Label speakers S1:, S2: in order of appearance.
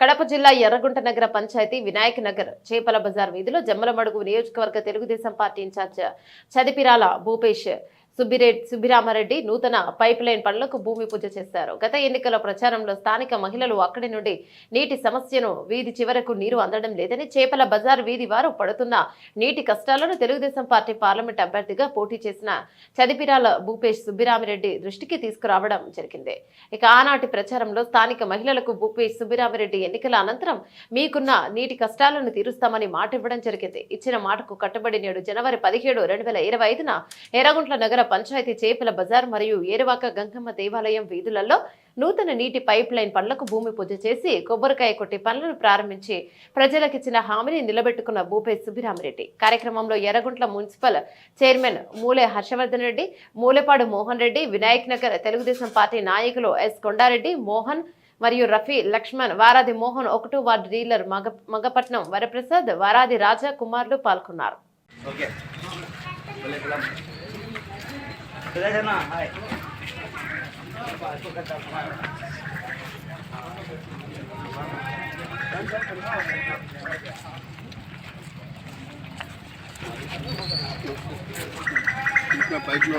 S1: కడప జిల్లా ఎర్రగుంట నగర పంచాయతీ వినాయక్ నగర్ చేపల బజార్ వీధిలో జమ్మలమడుగు నియోజకవర్గ తెలుగుదేశం పార్టీ ఇన్ఛార్జ్ చదిపిరాల భూపేష్ సుబ్బిరామారెడ్డి నూతన పైప్ లైన్ పనులకు భూమి పూజ చేశారు. గత ఎన్నికల ప్రచారంలో స్థానిక మహిళలు అక్కడి నుండి నీటి సమస్యను వీధి చివరకు నీరు అందడం లేదని చేపల బజార్ వీధి వారు పడుతున్న నీటి కష్టాలను తెలుగుదేశం పార్టీ పార్లమెంట్ అభ్యర్థిగా పోటీ చేసిన చదిపిరాల భూపేష్ సుబ్బిరామిరెడ్డి దృష్టికి తీసుకురావడం జరిగింది. ఇక ఆనాటి ప్రచారంలో స్థానిక మహిళలకు భూపేష్ సుబ్బిరామిరెడ్డి ఎన్నికల అనంతరం మీకున్న నీటి కష్టాలను తీరుస్తామని మాట ఇవ్వడం జరిగింది. ఇచ్చిన మాటకు కట్టుబడి నేడు జనవరి 17, 2025న ఎర్రగుంట్ల నగర పంచాయతీ చేపల బజార్ మరియు ఏరువాక గంగమ్మ దేవాలయం వీధులలో నూతన నీటి పైప్ లైన్ పనులకు భూమి పూజ చేసి కొబ్బరికాయ కొట్టి పనులను ప్రారంభించి ప్రజలకిచ్చిన హామీని నిలబెట్టుకున్న భూపేష్ సుబ్బిరామిరెడ్డి కార్యక్రమంలో Yerraguntla municipal chairman Moole Harshavardhan Reddy, Moolapadu Mohan Reddy, Vinayak Nagar Telugu Desam party నాయకులు ఎస్ కొండారెడ్డి, మోహన్ మరియు రఫీ, లక్ష్మణ్, వారాది మోహన్, 1వ వార్డు డీలర్ మగపట్నం వరప్రసాద్, వారాది రాజా కుమార్లు పాల్గొన్నారు.
S2: బైక్ లో